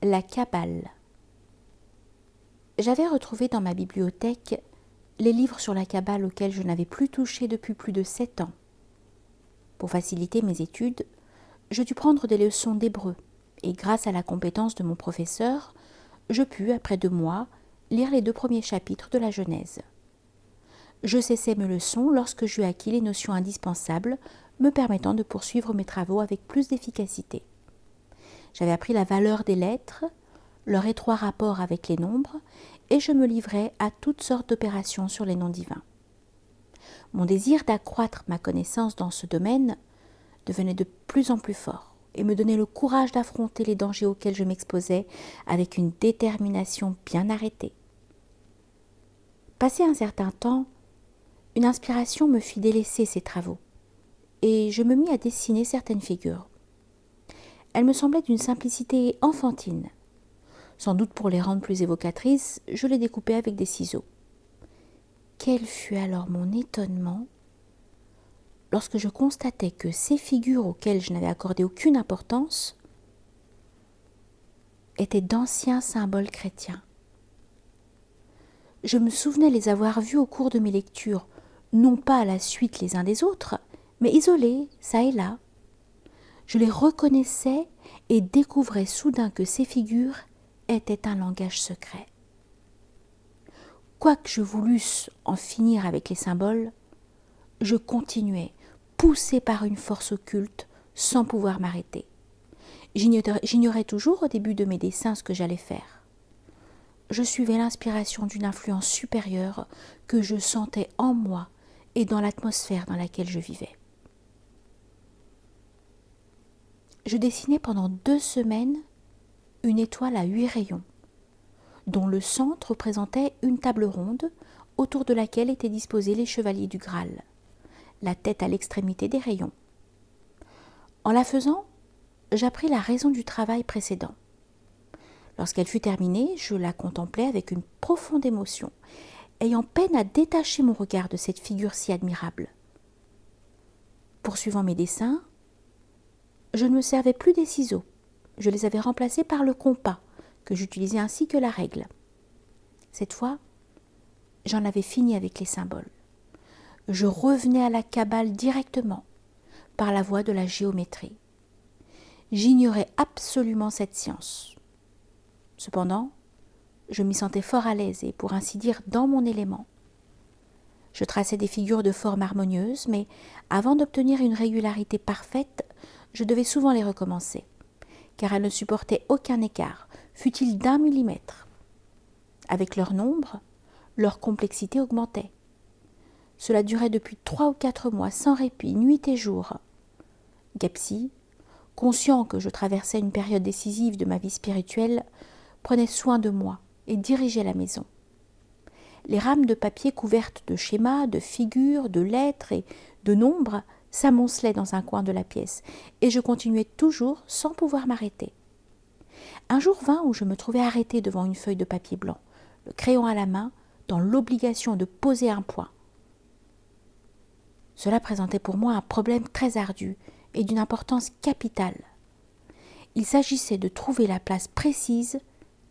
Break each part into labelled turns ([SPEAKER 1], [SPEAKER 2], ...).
[SPEAKER 1] La Kabbale. J'avais retrouvé dans ma bibliothèque les livres sur la Kabbale auxquels je n'avais plus touché depuis plus de 7 ans. Pour faciliter mes études, je dus prendre des leçons d'hébreu et grâce à la compétence de mon professeur, je pus, après 2 mois, lire les 2 premiers chapitres de la Genèse. Je cessai mes leçons lorsque j'eus acquis les notions indispensables me permettant de poursuivre mes travaux avec plus d'efficacité. J'avais appris la valeur des lettres, leur étroit rapport avec les nombres, et je me livrais à toutes sortes d'opérations sur les noms divins. Mon désir d'accroître ma connaissance dans ce domaine devenait de plus en plus fort et me donnait le courage d'affronter les dangers auxquels je m'exposais avec une détermination bien arrêtée. Passé un certain temps, une inspiration me fit délaisser ces travaux et je me mis à dessiner certaines figures. Elles me semblaient d'une simplicité enfantine. Sans doute pour les rendre plus évocatrices, je les découpais avec des ciseaux. Quel fut alors mon étonnement lorsque je constatai que ces figures auxquelles je n'avais accordé aucune importance étaient d'anciens symboles chrétiens. Je me souvenais les avoir vus au cours de mes lectures, non pas à la suite les uns des autres, mais isolés, çà et là. Je les reconnaissais et découvrais soudain que ces figures étaient un langage secret. Quoique je voulusse en finir avec les symboles, je continuais, poussé par une force occulte, sans pouvoir m'arrêter. J'ignorais toujours au début de mes dessins ce que j'allais faire. Je suivais l'inspiration d'une influence supérieure que je sentais en moi et dans l'atmosphère dans laquelle je vivais. Je dessinai pendant 2 semaines une étoile à 8 rayons, dont le centre représentait une table ronde autour de laquelle étaient disposés les chevaliers du Graal, la tête à l'extrémité des rayons. En la faisant, j'appris la raison du travail précédent. Lorsqu'elle fut terminée, je la contemplai avec une profonde émotion, ayant peine à détacher mon regard de cette figure si admirable. Poursuivant mes dessins, je ne me servais plus des ciseaux. Je les avais remplacés par le compas, que j'utilisais ainsi que la règle. Cette fois, j'en avais fini avec les symboles. Je revenais à la Kabbale directement, par la voie de la géométrie. J'ignorais absolument cette science. Cependant, je m'y sentais fort à l'aise et, pour ainsi dire, dans mon élément. Je traçais des figures de forme harmonieuse, mais avant d'obtenir une régularité parfaite, je devais souvent les recommencer, car elles ne supportaient aucun écart, fût-il d'1 millimètre. Avec leur nombre, leur complexité augmentait. Cela durait depuis 3 ou 4 mois, sans répit, nuit et jour. Gapsi, conscient que je traversais une période décisive de ma vie spirituelle, prenait soin de moi et dirigeait la maison. Les rames de papier couvertes de schémas, de figures, de lettres et de nombres s'amoncelaient dans un coin de la pièce, et je continuais toujours sans pouvoir m'arrêter. Un jour vint où je me trouvais arrêtée devant une feuille de papier blanc, le crayon à la main, dans l'obligation de poser un point. Cela présentait pour moi un problème très ardu et d'une importance capitale. Il s'agissait de trouver la place précise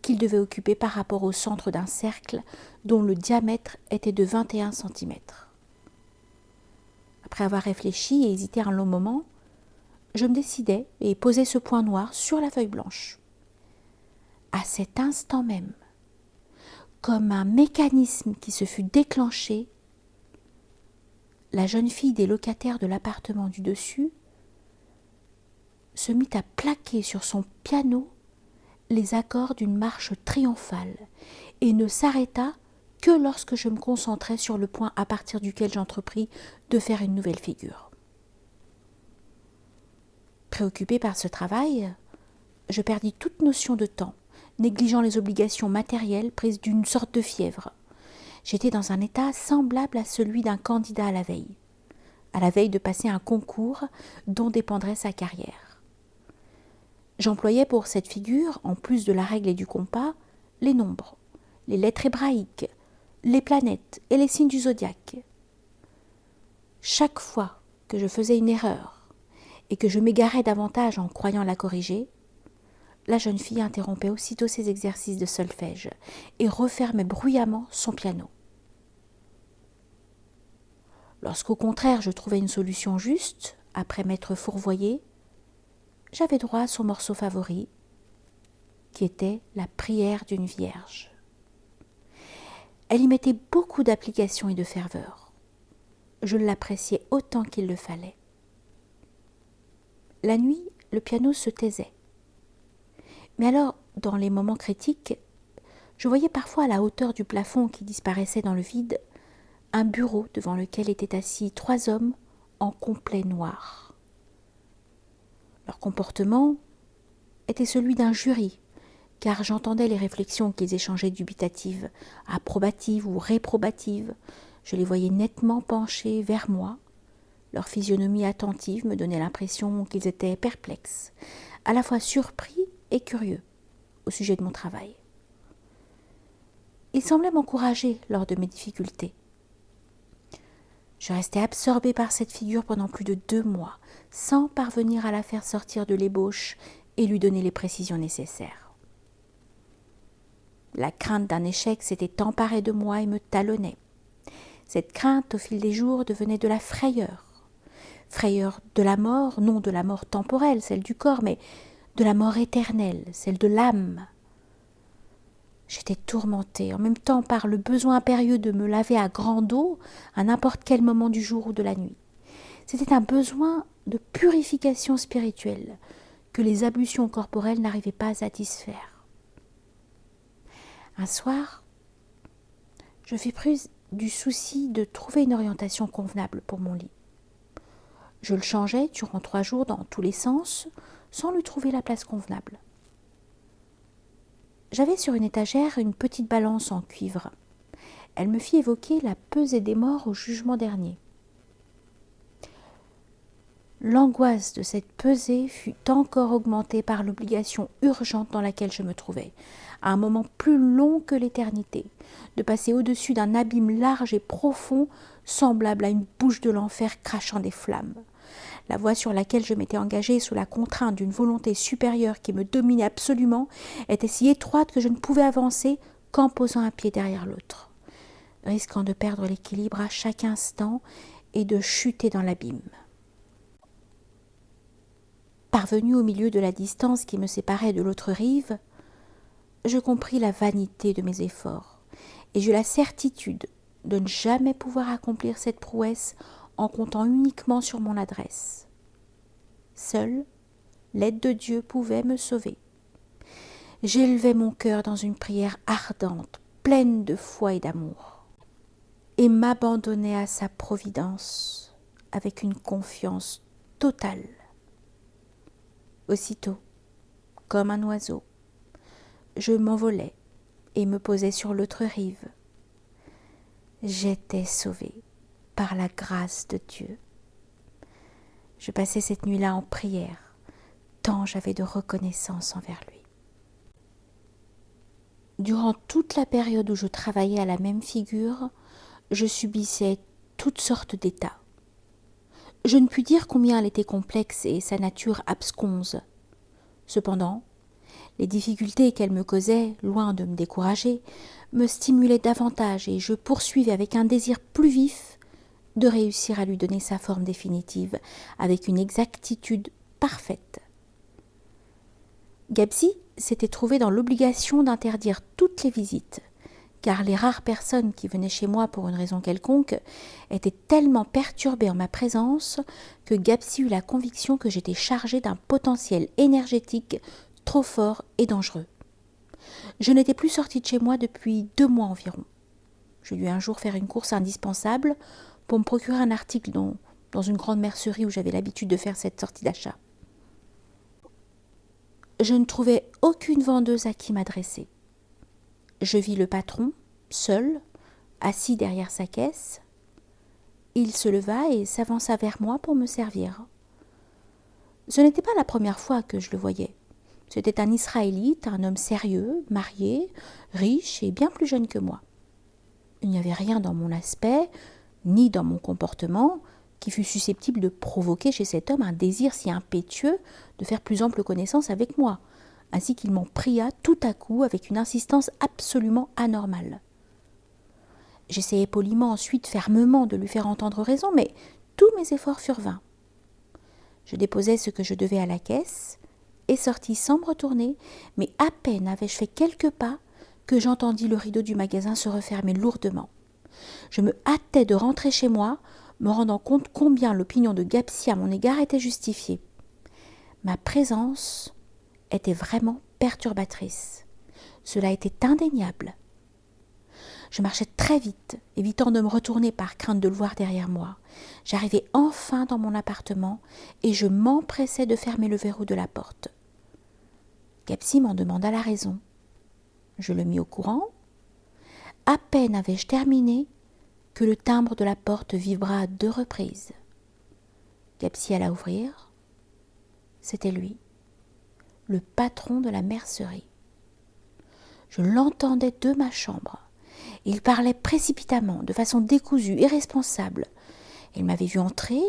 [SPEAKER 1] qu'il devait occuper par rapport au centre d'un cercle dont le diamètre était de 21 cm. Après avoir réfléchi et hésité un long moment, je me décidai et posai ce point noir sur la feuille blanche. À cet instant même, comme un mécanisme qui se fut déclenché, la jeune fille des locataires de l'appartement du dessus se mit à plaquer sur son piano les accords d'une marche triomphale et ne s'arrêta que lorsque je me concentrai sur le point à partir duquel j'entrepris de faire une nouvelle figure. Préoccupée par ce travail, je perdis toute notion de temps, négligeant les obligations matérielles prises d'une sorte de fièvre. J'étais dans un état semblable à celui d'un candidat à la veille de passer un concours dont dépendrait sa carrière. J'employais pour cette figure, en plus de la règle et du compas, les nombres, les lettres hébraïques, les planètes et les signes du zodiaque. Chaque fois que je faisais une erreur et que je m'égarais davantage en croyant la corriger, La jeune fille interrompait aussitôt ses exercices de solfège et refermait bruyamment son piano. Lorsqu'au contraire je trouvais une solution juste, après m'être fourvoyée, j'avais droit à son morceau favori, qui était la prière d'une vierge. Elle y mettait beaucoup d'application et de ferveur. Je l'appréciais autant qu'il le fallait. La nuit, le piano se taisait. Mais alors, dans les moments critiques, je voyais parfois à la hauteur du plafond qui disparaissait dans le vide, un bureau devant lequel étaient assis 3 hommes en complet noir. Leur comportement était celui d'un jury, car j'entendais les réflexions qu'ils échangeaient dubitatives, approbatives ou réprobatives. Je les voyais nettement penchés vers moi. Leur physionomie attentive me donnait l'impression qu'ils étaient perplexes, à la fois surpris et curieux au sujet de mon travail. Ils semblaient m'encourager lors de mes difficultés. Je restais absorbée par cette figure pendant plus de 2 mois, sans parvenir à la faire sortir de l'ébauche et lui donner les précisions nécessaires. La crainte d'un échec s'était emparée de moi et me talonnait. Cette crainte, au fil des jours, devenait de la frayeur. Frayeur de la mort, non de la mort temporelle, celle du corps, mais de la mort éternelle, celle de l'âme. J'étais tourmentée, en même temps par le besoin impérieux de me laver à grande eau à n'importe quel moment du jour ou de la nuit. C'était un besoin de purification spirituelle que les ablutions corporelles n'arrivaient pas à satisfaire. Un soir, je fus prise du souci de trouver une orientation convenable pour mon lit. Je le changeais durant 3 jours dans tous les sens, sans lui trouver la place convenable. J'avais sur une étagère une petite balance en cuivre. Elle me fit évoquer la pesée des morts au jugement dernier. L'angoisse de cette pesée fut encore augmentée par l'obligation urgente dans laquelle je me trouvais, à un moment plus long que l'éternité, de passer au-dessus d'un abîme large et profond, semblable à une bouche de l'enfer crachant des flammes. La voie sur laquelle je m'étais engagée sous la contrainte d'une volonté supérieure qui me dominait absolument était si étroite que je ne pouvais avancer qu'en posant un pied derrière l'autre, risquant de perdre l'équilibre à chaque instant et de chuter dans l'abîme. Parvenue au milieu de la distance qui me séparait de l'autre rive, je compris la vanité de mes efforts et j'eus la certitude de ne jamais pouvoir accomplir cette prouesse en comptant uniquement sur mon adresse. Seule l'aide de Dieu pouvait me sauver. J'élevai mon cœur dans une prière ardente, pleine de foi et d'amour, et m'abandonnai à sa providence avec une confiance totale. Aussitôt, comme un oiseau, je m'envolai et me posai sur l'autre rive. J'étais sauvée par la grâce de Dieu. Je passai cette nuit-là en prière, tant j'avais de reconnaissance envers lui. Durant toute la période où je travaillais à la même figure, je subissais toutes sortes d'états. Je ne puis dire combien elle était complexe et sa nature absconse. Cependant, les difficultés qu'elle me causait, loin de me décourager, me stimulaient davantage et je poursuivais avec un désir plus vif de réussir à lui donner sa forme définitive avec une exactitude parfaite. Gabsi s'était trouvé dans l'obligation d'interdire toutes les visites, car les rares personnes qui venaient chez moi pour une raison quelconque étaient tellement perturbées en ma présence que Gabsi eut la conviction que j'étais chargée d'un potentiel énergétique trop fort et dangereux. Je n'étais plus sortie de chez moi depuis 2 mois environ. Je dus un jour faire une course indispensable pour me procurer un article dans une grande mercerie où j'avais l'habitude de faire cette sortie d'achat. Je ne trouvais aucune vendeuse à qui m'adresser. Je vis le patron, seul, assis derrière sa caisse. Il se leva et s'avança vers moi pour me servir. Ce n'était pas la première fois que je le voyais. C'était un Israélite, un homme sérieux, marié, riche et bien plus jeune que moi. Il n'y avait rien dans mon aspect, ni dans mon comportement, qui fût susceptible de provoquer chez cet homme un désir si impétueux de faire plus ample connaissance avec moi, ainsi qu'il m'en pria tout à coup avec une insistance absolument anormale. J'essayai poliment ensuite fermement de lui faire entendre raison, mais tous mes efforts furent vains. Je déposai ce que je devais à la caisse et sortis sans me retourner, mais à peine avais-je fait quelques pas que j'entendis le rideau du magasin se refermer lourdement. Je me hâtai de rentrer chez moi, me rendant compte combien l'opinion de Gapsi à mon égard était justifiée. Ma présence était vraiment perturbatrice. Cela était indéniable. Je marchais très vite, évitant de me retourner par crainte de le voir derrière moi. J'arrivai enfin dans mon appartement et je m'empressai de fermer le verrou de la porte. Gapsi m'en demanda la raison. Je le mis au courant. À peine avais-je terminé que le timbre de la porte vibra à 2 reprises. Gapsi alla ouvrir. C'était lui, le patron de la mercerie. Je l'entendais de ma chambre. Il parlait précipitamment, de façon décousue, irresponsable. Il m'avait vu entrer,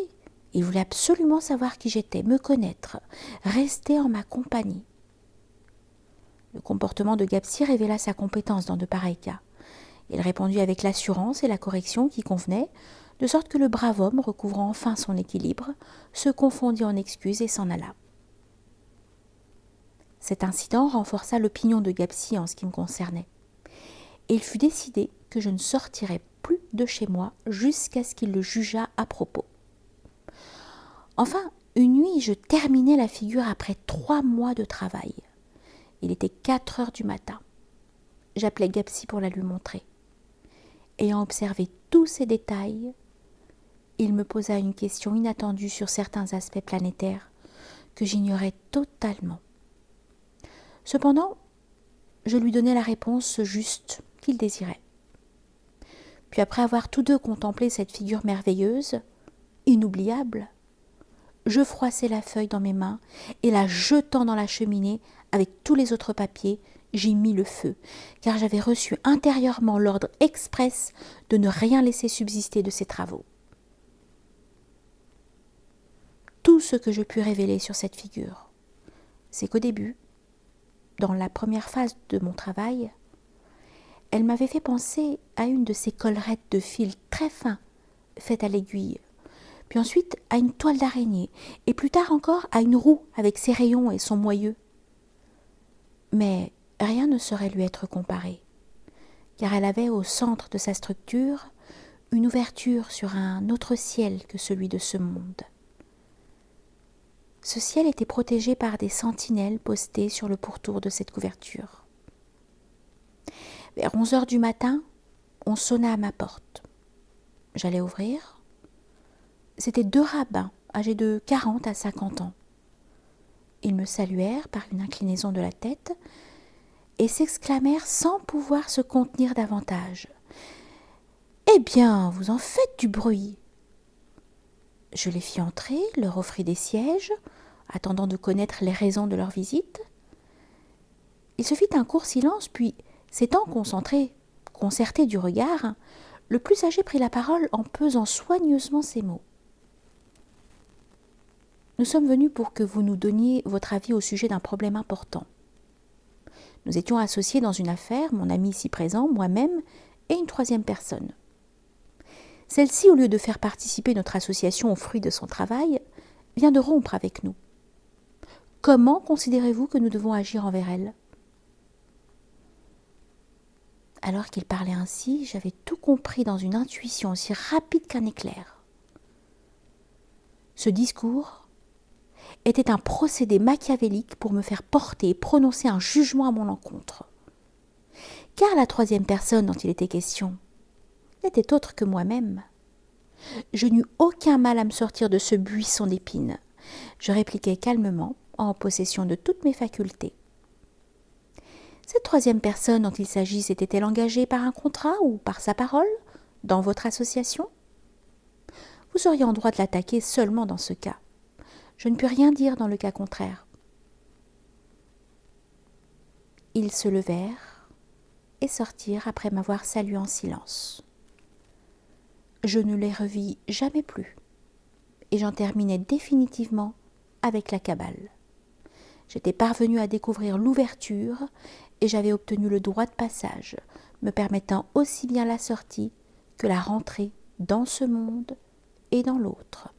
[SPEAKER 1] il voulait absolument savoir qui j'étais, me connaître, rester en ma compagnie. Le comportement de Gapsi révéla sa compétence dans de pareils cas. Il répondit avec l'assurance et la correction qui convenaient, de sorte que le brave homme, recouvrant enfin son équilibre, se confondit en excuses et s'en alla. Cet incident renforça l'opinion de Gapsi en ce qui me concernait. Et il fut décidé que je ne sortirais plus de chez moi jusqu'à ce qu'il le jugeât à propos. Enfin, une nuit, je terminai la figure après 3 mois de travail. Il était 4 heures du matin. J'appelai Gapsi pour la lui montrer. Ayant observé tous ces détails, il me posa une question inattendue sur certains aspects planétaires que j'ignorais totalement. Cependant, je lui donnai la réponse juste qu'il désirait. Puis après avoir tous deux contemplé cette figure merveilleuse, inoubliable, je froissai la feuille dans mes mains et la jetant dans la cheminée avec tous les autres papiers, j'y mis le feu, car j'avais reçu intérieurement l'ordre express de ne rien laisser subsister de ces travaux. Tout ce que je pus révéler sur cette figure, c'est qu'au début, dans la première phase de mon travail, elle m'avait fait penser à une de ces collerettes de fil très fins, faites à l'aiguille, puis ensuite à une toile d'araignée, et plus tard encore à une roue avec ses rayons et son moyeu. Mais rien ne saurait lui être comparé, car elle avait au centre de sa structure une ouverture sur un autre ciel que celui de ce monde. Ce ciel était protégé par des sentinelles postées sur le pourtour de cette couverture. Vers 11 heures du matin, on sonna à ma porte. J'allais ouvrir. C'étaient 2 rabbins, âgés de 40 à 50 ans. Ils me saluèrent par une inclinaison de la tête et s'exclamèrent sans pouvoir se contenir davantage. « Eh bien, vous en faites du bruit !» Je les fis entrer, leur offris des sièges, attendant de connaître les raisons de leur visite. Il se fit un court silence, puis, s'étant concerté du regard, le plus âgé prit la parole en pesant soigneusement ses mots. « Nous sommes venus pour que vous nous donniez votre avis au sujet d'un problème important. Nous étions associés dans une affaire, mon ami ici présent, moi-même et une 3e personne. Celle-ci, au lieu de faire participer notre association aux fruits de son travail, vient de rompre avec nous. Comment considérez-vous que nous devons agir envers elle ?» Alors qu'il parlait ainsi, j'avais tout compris dans une intuition aussi rapide qu'un éclair. Ce discours était un procédé machiavélique pour me faire porter et prononcer un jugement à mon encontre. Car la 3e personne dont il était question n'était autre que moi-même. Je n'eus aucun mal à me sortir de ce buisson d'épines. Je répliquai calmement, en possession de toutes mes facultés. Cette 3e personne dont il s'agit s'était-elle engagée par un contrat ou par sa parole dans votre association ? Vous seriez en droit de l'attaquer seulement dans ce cas. Je ne puis rien dire dans le cas contraire. Ils se levèrent et sortirent après m'avoir salué en silence. Je ne les revis jamais plus, et j'en terminai définitivement avec la cabale. J'étais parvenue à découvrir l'ouverture et j'avais obtenu le droit de passage, me permettant aussi bien la sortie que la rentrée dans ce monde et dans l'autre.